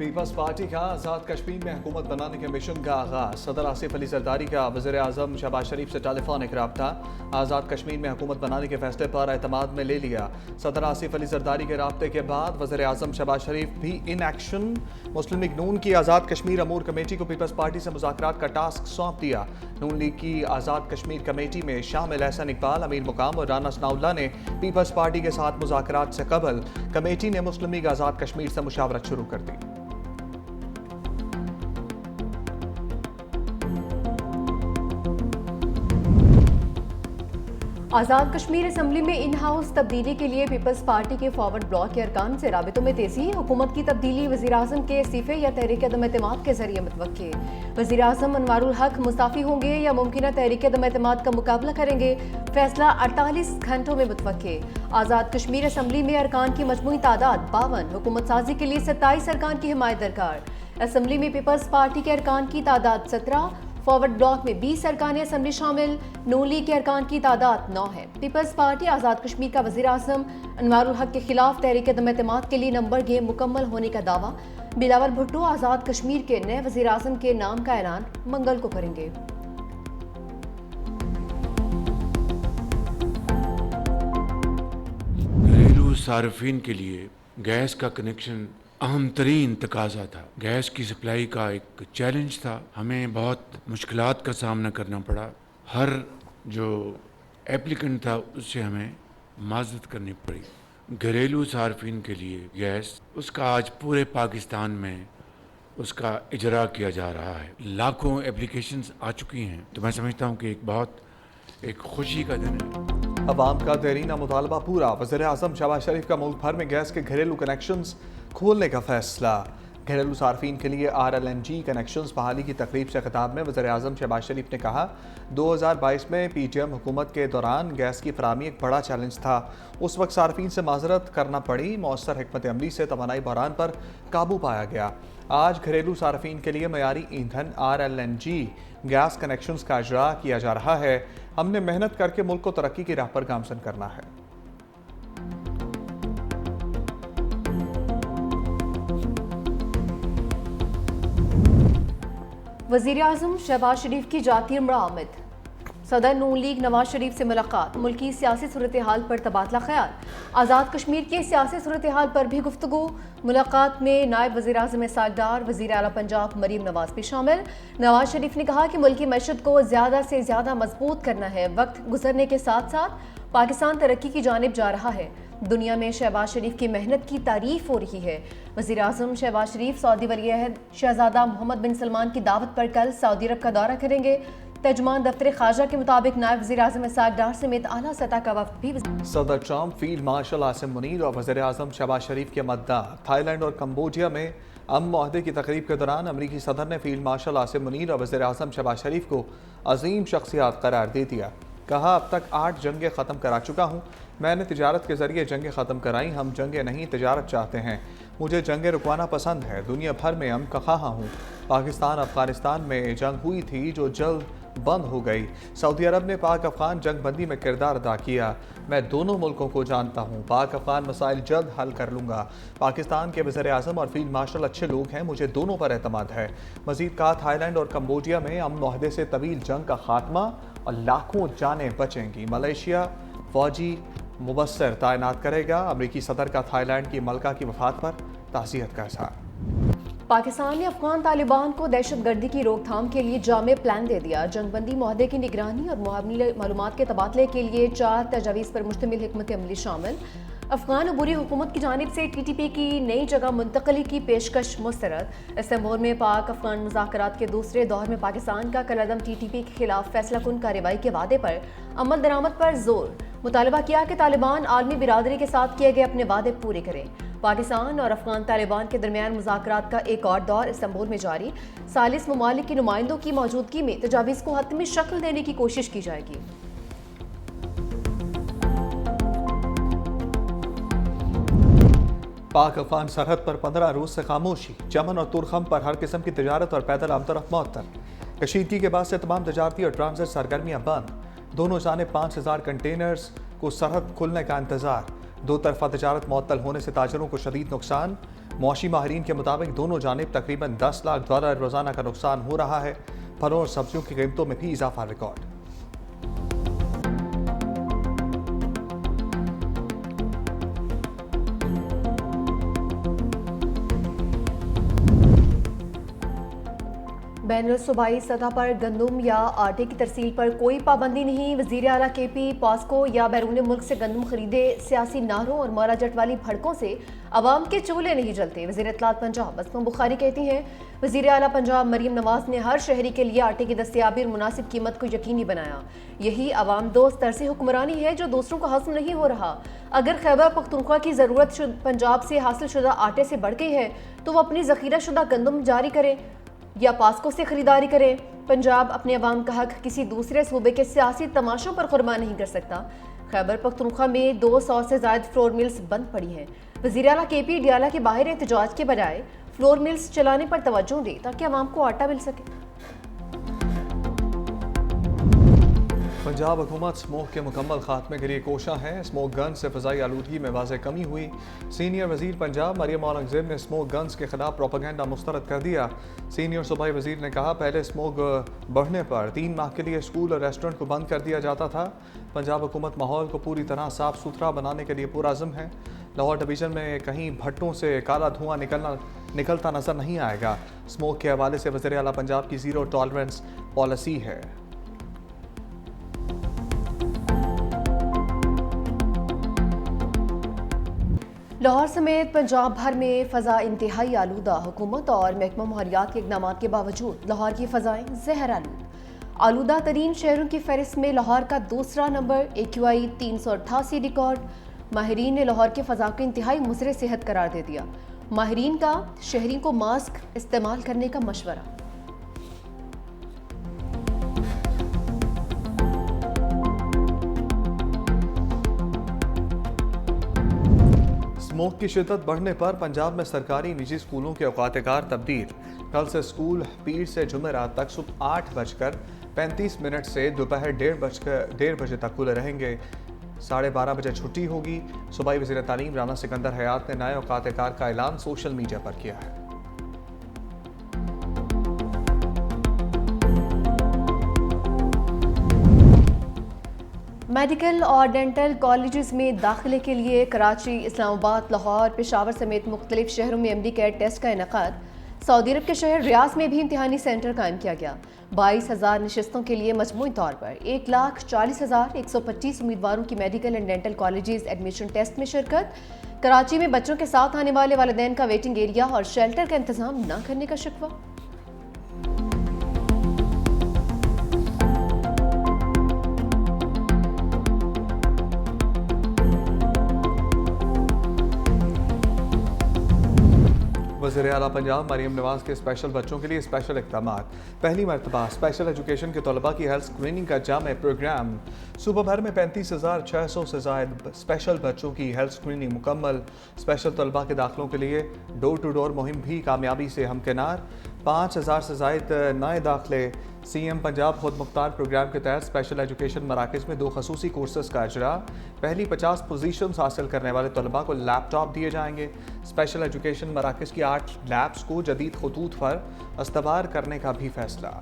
Peoples party का आज़ाद कश्मीर में हुकूमत बनाने के मिशन का आगाज। सदर आसिफ अली जरदारी का वज़ीर आज़म शहबाज शरीफ से टेलीफोनिक रब्ता। आज़ाद कश्मीर में हुकूमत बनाने के फैसले पर एतमाद में ले लिया। सदर आसिफ अली जरदारी के रब्ते के बाद वज़ीर आज़म शहबाज शरीफ भी इन एक्शन। मुस्लिम लीग नून की आज़ाद कश्मीर अमूर कमेटी को पीपल्स पार्टी से मुज़ाकरात का टास्क सौंप दिया। नून लीग की आज़ाद कश्मीर कमेटी में शामिल एहसन इकबाल, अमीर मुकाम और राना सनाउल्लाह ने पीपल्स पार्टी के साथ मुज़ाकरात से कबल कमेटी ने मुस्लिम लीग आज़ाद कश्मीर से मुशावरत शुरू कर दी। आज़ाद कश्मीर असम्बली में इन हाउस तब्दीली के लिए पीपल्स पार्टी के फॉरवर्ड ब्लॉक के अरकान से राबितों में तेजी। हुकूमत की तब्दीली वज़ीर आज़म के इस्तीफे या तहरीक अदम एतमाद के जरिए मुतवक्के। वज़ीर आज़म अनवारुल हक मुस्ताफ़ी होंगे या मुमकिन तहरीक अदम एतमाद का मुकाबला करेंगे, फैसला 48 घंटों में मुतवक्के। आज़ाद कश्मीर असम्बली में अरकान की मजमूई तादाद 52। हुकूमत साजी के लिए 27 अरकान की हिमायत दरकार। असम्बली में पीपल्स पार्टी के अरकान की तादाद 17। फॉरवर्ड ब्लॉक में 20 अरकान असम्बली शामिल। नून लीग के अरकान की तादाद 9 है। पीपल्स पार्टी आज़ाद कश्मीर का वज़ीर आज़म अनवारुल हक के खिलाफ तहरीक अदम एतमाद के लिए नंबर गेम मुकम्मल होने का दावा। बिलावल भुट्टो आज़ाद कश्मीर के नए वज़ीर आज़म के नाम का ऐलान मंगल को करेंगे। घरेलू सार्फिन के लिए गैस का कनेक्शन अहम तरीन तकाजा था। गैस की सप्लाई का एक चैलेंज था। हमें बहुत मुश्किलात का सामना करना पड़ा। हर जो एप्लीकेंट था उससे हमें माजरत करनी पड़ी। घरेलू सार्फिन के लिए गैस उसका आज पूरे पाकिस्तान में उसका इजरा किया जा रहा है। लाखों एप्लीकेशंस आ चुकी हैं। तो मैं समझता हूँ कि एक खुशी का दिन है। अवाम का देरीना मुतालबा पूरा। वज़ीर आज़म शहबाज शरीफ का मुल्क भर में गैस के घरेलू कनेक्शंस खोलने का फैसला। घरेलू सार्फिन के लिए RLNG कनेक्शंस बहाली की तकरीब से खिताब में वज़ीर आज़म शहबाज शरीफ ने कहा, 2022 में PTM हुकूमत के दौरान गैस की फराहमी एक बड़ा चैलेंज था। उस वक्त सार्फिन से माजरत करना पड़ी। मौसर हिकमत अमली से तवानाई बहरान पर काबू पाया गया। आज घरेलू सार्फिन के लिए मयारी ईंधन RLNG गैस कनेक्शंस का इजरा किया जा रहा है। हमने मेहनत करके मुल्क को तरक्की की राह पर गामजन करना है। वज़ीर आज़म शहबाज शरीफ की जाती मरामद। सदर नून लीग नवाज शरीफ से मुलाकात। मुल्की सियासी सूरत हाल पर तबादला ख्याल। आज़ाद कश्मीर की सियासी सूरत हाल पर भी गुफ्तगू। मुलाकात में नायब वज़ीर आज़म इसहाक़ डार, वज़ीर आला पंजाब मरीम नवाज भी शामिल। नवाज शरीफ ने कहा कि मुल्की मैशत को ज़्यादा से ज़्यादा मजबूत करना है। वक्त गुजरने के साथ साथ पाकिस्तान तरक्की की जानिब जा रहा है। दुनिया में शहबाज शरीफ की मेहनत की तारीफ हो रही है। वज़ीर आज़म शहबाज शरीफ सऊदी वलीअहद शहजादा मोहम्मद बिन सलमान की दावत पर कल सऊदी अरब का दौरा करेंगे। तर्जुमान दफ्तर ख़ारजा के मुताबिक नायब वज़ीर आज़म इसहाक़ डार समेत आला सतह का वफ्द भी। सदर Trump, field marshal Asim Munir और वज़ीर आज़म शहबाज शरीफ के मद्दार। थाईलैंड और कम्बोडिया में अमन मुआहदे की तकरीब के दौरान अमरीकी सदर ने फील्ड मार्शल आसिम मुनीर और वज़ीर आज़म शहबाज शरीफ को अजीम शख्सियात करार दे दिया। कहा, अब तक 8 जंगें ख़त्म करा चुका हूँ। मैंने तिजारत के ज़रिए जंगें ख़त्म कराई। हम जंगें नहीं, तिजारत चाहते हैं। मुझे जंगें रुकवाना पसंद है। दुनिया भर में अमन का ख्वाह हूँ। पाकिस्तान अफ़गानिस्तान में जंग हुई थी जो जल्द बंद हो गई। सऊदी अरब ने पाक अफ़गान जंग बंदी में किरदार अदा किया। मैं दोनों मुल्कों को जानता हूँ। पाक अफ़गान मसाइल जल्द हल कर लूँगा। पाकिस्तान के वज़ीर आज़म और फील्ड मार्शल अच्छे लोग हैं। मुझे दोनों पर एतमाद है। मज़ीद कहा, थाईलैंड और कम्बोडिया में अमन मुआहदे से तवील जंग का खात्मा और लाखों जानें बचेंगी। मलेशिया फौजी मुबस्सर तैनात करेगा। अमरीकी सदर का थाईलैंड की मलका की वफात पर ताज़ियत का इज़हार। पाकिस्तान ने अफगान तालिबान को दहशतगर्दी की रोकथाम के लिए जामे प्लान दे दिया। जंगबंदी मुआहदे की निगरानी और मालूमात के तबादले के लिए 4 तजावीज़ पर मुश्तमिल हिकमत अमली शामिल। अफगान अबूरी हुकूमत की जानिब से TTP की नई जगह मुंतकली की पेशकश मुस्तरद। इस्तांबुल में पाक अफगान मुज़ाकरात के दूसरे दौर में पाकिस्तान का कलअदम TTP के खिलाफ फैसला कुन कार्रवाई के वादे पर अमल दरामद पर जोर। मुतालबा किया कि तालिबान आलमी बिरादरी के साथ किए गए अपने वादे पूरे करें। पाकिस्तान और अफगान तालिबान के दरमियान मुज़ाकरात का एक और दौर इस्तांबुल में जारी। सालिस ममालिक के नुमाइंदों की मौजूदगी में तजावीज़ को हतमी शक्ल देने की कोशिश की जाएगी। पाक अफगान सरहद पर 15 रोज से खामोशी। चमन और तुरखम पर हर किस्म की तजारत और पैदल आमतरफ मअतल। कशीदगी के बाद से तमाम तजारती और ट्रांजिट सरगर्मियाँ बंद। दोनों जानिब 5000 कंटेनर्स को सरहद खुलने का इंतजार। दो तरफा तजारत मअतल होने से ताजरों को शदीद नुकसान। मौशी माहिरीन के मुताबिक दोनों जानिब तकरीबन 10 लाख डॉलर रोजाना का नुकसान हो रहा है। फलों और सब्जियों की कीमतों में भी इजाफा रिकॉर्ड। बैनुल सूबाई सतह पर गंदम या आटे की तरसील पर कोई पाबंदी नहीं। वज़ीर आला KP पॉस्को या बैरून मुल्क से गंदम खरीदे। सियासी नारों और मारा जट वाली भड़कों से अवाम के चूल्हे नहीं जलते। वज़ीर इत्तलात पंजाब असमा बुखारी कहती हैं, वज़ीर आला पंजाब मरीम नवाज ने हर शहरी के लिए आटे की दस्तयाबी और मुनासिब कीमत को यकीनी बनाया। यही अवाम दोस्त तरसी हुक्मरानी है जो दूसरों का हज़म नहीं हो रहा। अगर खैबर पख्तूनख्वा की ज़रूरत पंजाब से हासिल शुदा आटे से बढ़ गई है तो वो अपनी ज़ख़ीरा शुदा गंदम जारी करें या पास्को से खरीदारी करें। पंजाब अपने अवाम का हक किसी दूसरे सूबे के सियासी तमाशों पर कुर्बान नहीं कर सकता। खैबर पख्तूनख्वा में 200 से ज़ायद फ्लोर मिल्स बंद पड़ी हैं। वज़ीर आला KP डियाला के बाहर एहतजाज के बजाय फ्लोर मिल्स चलाने पर तवज्जो दे ताकि अवाम को आटा मिल सके। पंजाब हुकूमत स्मोक के मुकम्मल खात्मे के लिए कोशा है। स्मोक गन से फ़ज़ाई आलूदगी में वाज़ेह कमी हुई। सीनियर वज़ीर पंजाब मरियम औरंगज़ेब ने स्मोक गन्स के खिलाफ प्रोपेगेंडा मुस्तरद कर दिया। सीनियर सूबाई वज़ीर ने कहा, पहले स्मोक बढ़ने पर 3 माह के लिए स्कूल और रेस्टोरेंट को बंद कर दिया जाता था। पंजाब हुकूमत माहौल को पूरी तरह साफ़ सुथरा बनाने के लिए पुरअज़्म है। लाहौर डिवीज़न में कहीं भट्टों से काला धुआं निकलता नज़र नहीं आएगा। स्मोक के हवाले से वज़ीर आला पंजाब की ज़ीरो टॉलरेंस पॉलिसी है। लाहौर समेत पंजाब भर में फ़ज़ा इंतहाई आलूदा। हुकूमत और महकमा माहौलियात के इक़दामात के बावजूद लाहौर की फ़ज़ाएँ ज़हर आलूदा तरीन शहरों की फहरिस्त में लाहौर का दूसरा नंबर। AQI 388 record. माहिरीन ने लाहौर के फ़ज़ा को इंतहाई मुज़र सेहत करार दे दिया। माहिरीन का शहरी को मास्क इस्तेमाल करने का मशवरा। स्मोक की शिद्दत बढ़ने पर पंजाब में सरकारी निजी स्कूलों के औकात-ए-कार तब्दील। कल से स्कूल पीर से जुमेरात तक सुबह 8:35 से दोपहर 1:30 बजे तक खुले रहेंगे। 12:30 बजे छुट्टी होगी। सूबाई वज़ीर तालीम राना सिकंदर हयात ने नए औकात-ए-कार का ऐलान सोशल मीडिया पर किया है। मेडिकल और डेंटल कॉलेजेस में दाखिले के लिए कराची, इस्लामाबाद, लाहौर, पेशावर समेत मुख्तलिफ शहरों में MD कैट टेस्ट का इनेकाद। सऊदी अरब के शहर रियाज में भी इम्तिहानी सेंटर कायम किया गया। 22,000 नशिस्तों के लिए मजमूई तौर पर 1,40,125 उम्मीदवारों की medical and dental colleges admission test में शिरकत। कराची में बच्चों के साथ आने वाले वालिदैन का वेटिंग एरिया और शेल्टर का इंतजाम न करने का शिकवा। वज़ीर आला पंजाब मरीम नवाज के स्पेशल बच्चों के लिए स्पेशल इक़दामात। पहली मरतबा स्पेशल एजुकेशन के तलबा की हेल्थ स्क्रीनिंग का जामे प्रोग्राम। सूबा भर में 35,600 से ज़ायद स्पेशल बच्चों की हेल्थ स्क्रीनिंग मुकम्मल। स्पेशल तलबा के दाखिलों के लिए डोर टू डोर मुहिम भी कामयाबी से हमकिनार। 5,000 से ज़ायद नए दाखिले। CM पंजाब खुद मुख्तार प्रोग्राम के तहत स्पेशल एजुकेशन मराकज़ में 2 खसूसी कोर्सेज का इजरा। पहली 50 पोजीशंस हासिल करने वाले तलबा को लैपटॉप दिए जाएंगे। स्पेशल एजुकेशन मराकज़ की 8 लैब्स को जदीद खतूत पर अस्तवार करने का भी फैसला।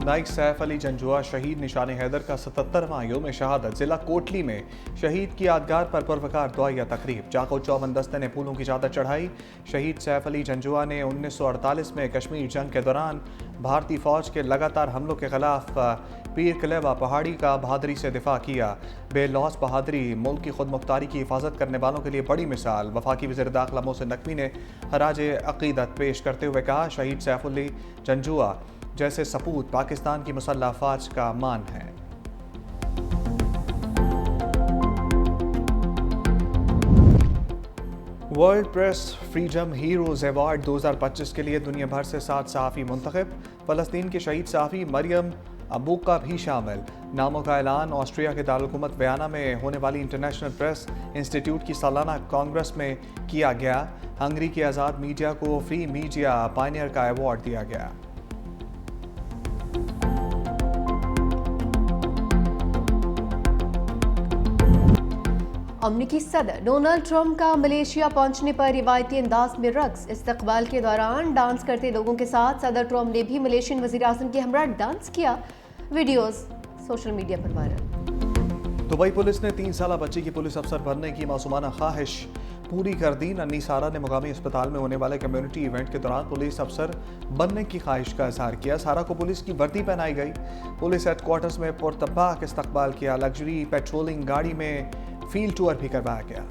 नाइक सैफ अली जंजुआ शहीद निशान हैदर का 77वां योम शहादत। जिला कोटली में शहीद की यादगार पर पुरवकार दुआया तकरीब। चाको चौबन दस्ते ने फूलों की चादर चढ़ाई। शहीद सैफ अली जंजुआ ने 1948 में कश्मीर जंग के दौरान भारतीय फौज के लगातार हमलों के खिलाफ पीर कलेवा पहाड़ी का बहादुरी से दिफा किया। बेलौस बहादुरी मुल्क की खुद मुख्तारी की हिफाजत करने वालों के लिए बड़ी मिसाल। वफाकी वज़ीर दाखिला मोहसिन नकवी ने खराज अक़ीदत पेश करते हुए कहा, शहीद सैफ अली जंजुआ जैसे सपूत पाकिस्तान की मुसल्लह अफ़वाज का मान है। World press freedom heroes award 2025 के लिए दुनिया भर से 7 सहाफ़ी मुंतखब। फ़लस्तीन के शहीद सहाफ़ी मरियम अबूका भी शामिल। नामों का ऐलान ऑस्ट्रिया के दारुल-हुकूमत वियना में होने वाली इंटरनेशनल प्रेस इंस्टीट्यूट की सालाना कांग्रेस में किया गया। हंगरी की आज़ाद मीडिया को फ्री मीडिया पायनियर का अवार्ड दिया गया। अमरीकी सदर डोनाल्ड ट्रंप का मलेशिया पहुंचने पर रिवायती अंदाज में रक्स। इस्तकबाल के दौरान डांस करते लोगों के साथ सदर ट्रंप ने भी मलेशियन वज़ीर-ए-आज़म के हमरा डांस किया। वीडियोस सोशल मीडिया पर वायरल। दुबई पुलिस ने 3 साला बच्ची की पुलिस अफसर बनने की मासूमाना ख्वाहिश पूरी कर दी। नन्ही सारा ने मुकामी अस्पताल में होने वाले कम्युनिटी इवेंट के दौरान पुलिस अफसर बनने की ख्वाहिश का इजहार किया। सारा को पुलिस की वर्दी पहनाई गई। पुलिस हेडक्वार्टर्स में पुरतबाक इस्तकबाल किया। लग्जरी पेट्रोलिंग गाड़ी में फील्ड टूर भी करवाया गया।